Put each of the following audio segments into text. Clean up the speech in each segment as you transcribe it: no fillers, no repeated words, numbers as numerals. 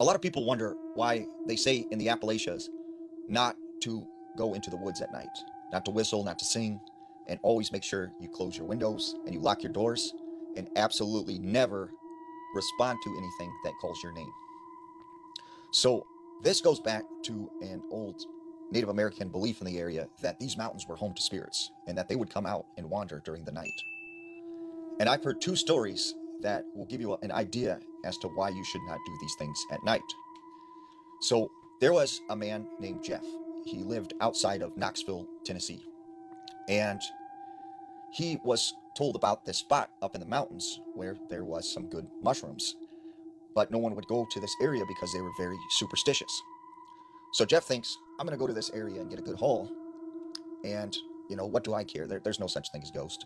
A lot of people wonder why they say in the Appalachias not to go into the woods at night, not to whistle, not to sing, and always make sure you close your windows and you lock your doors and absolutely never respond to anything that calls your name. So, this goes back to an old Native American belief in the area that these mountains were home to spirits and that they would come out and wander during the night. And I've heard two stories that will give you an idea as to why you should not do these things at night. So there was a man named Jeff. He lived outside of Knoxville, Tennessee. And he was told about this spot up in the mountains where there was some good mushrooms. But no one would go to this area because they were very superstitious. So Jeff thinks, I'm going to go to this area and get a good haul. And, what do I care? There's no such thing as ghosts.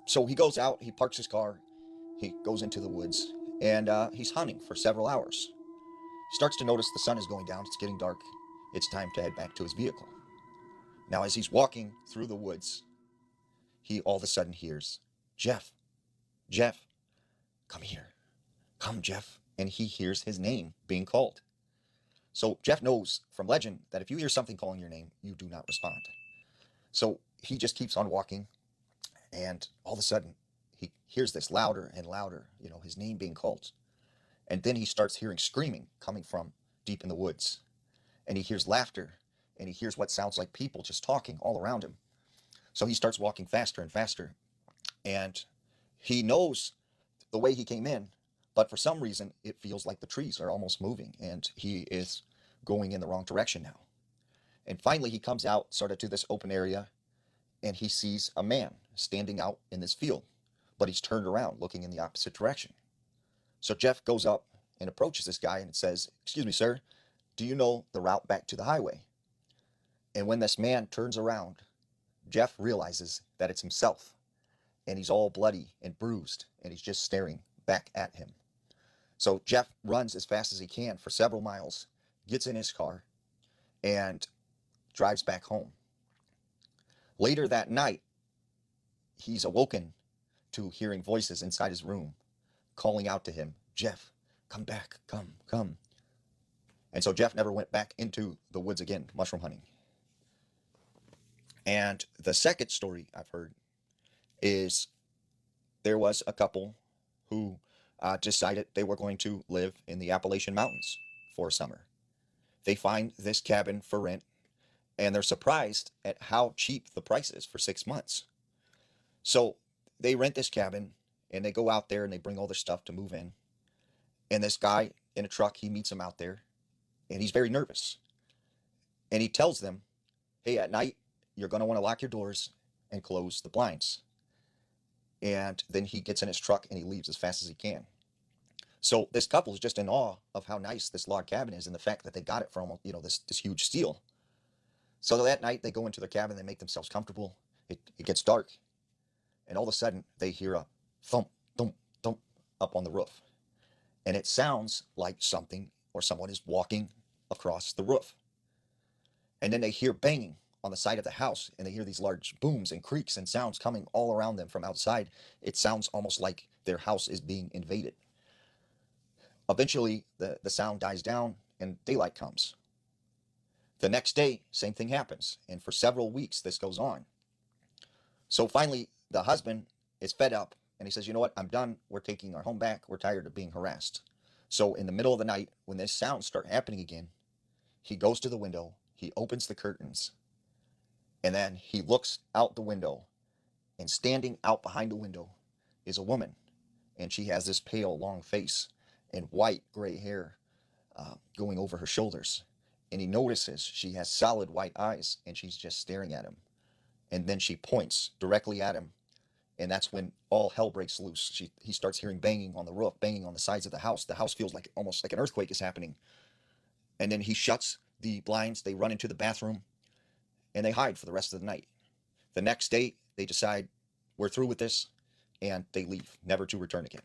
So he goes out, he parks his car, he goes into the woods, and he's hunting for several hours. He starts to notice the sun is going down, it's getting dark, it's time to head back to his vehicle. Now, as he's walking through the woods, he all of a sudden hears, Jeff, Jeff, come here, come, Jeff. And he hears his name being called. So Jeff knows from legend that if you hear something calling your name, you do not respond. So he just keeps on walking, and all of a sudden, he hears this louder and louder, his name being called. And then he starts hearing screaming coming from deep in the woods. And he hears laughter, and he hears what sounds like people just talking all around him. So he starts walking faster and faster. And he knows the way he came in, but for some reason, it feels like the trees are almost moving, and he is going in the wrong direction now. And finally, he comes out sort of to this open area, and he sees a man standing out in this field, but he's turned around looking in the opposite direction. So Jeff goes up and approaches this guy and says, excuse me, sir, do you know the route back to the highway? And when this man turns around, Jeff realizes that it's himself, and he's all bloody and bruised, and he's just staring back at him. So Jeff runs as fast as he can for several miles, gets in his car, and drives back home. Later that night, he's awoken to hearing voices inside his room calling out to him, Jeff, come back, come, come. And so Jeff never went back into the woods again, mushroom hunting. And the second story I've heard is there was a couple who decided they were going to live in the Appalachian Mountains for summer. They find this cabin for rent, and they're surprised at how cheap the price is for 6 months. So they rent this cabin, and they go out there and they bring all their stuff to move in. And this guy in a truck, he meets them out there, and he's very nervous. And he tells them, hey, at night, you're going to want to lock your doors and close the blinds. And then he gets in his truck and he leaves as fast as he can. So this couple is just in awe of how nice this log cabin is and the fact that they got it from, this huge steal. So that night they go into their cabin, they make themselves comfortable. It gets dark. And all of a sudden they hear a thump, thump, thump up on the roof. And it sounds like something or someone is walking across the roof. And then they hear banging on the side of the house, and they hear these large booms and creaks and sounds coming all around them from outside. It sounds almost like their house is being invaded. Eventually, the sound dies down and daylight comes. The next day, same thing happens, and for several weeks this goes on. So finally, the husband is fed up, and he says, you know what, I'm done. We're taking our home back. We're tired of being harassed. So in the middle of the night, when this sounds start happening again, he goes to the window, he opens the curtains, and then he looks out the window, and standing out behind the window is a woman. And she has this pale, long face and white, gray hair going over her shoulders. And he notices she has solid white eyes, and she's just staring at him. And then she points directly at him. And that's when all hell breaks loose. He starts hearing banging on the roof, banging on the sides of the house. The house feels like almost like an earthquake is happening. And then he shuts the blinds. They run into the bathroom, and they hide for the rest of the night. The next day, they decide, we're through with this, and they leave, never to return again.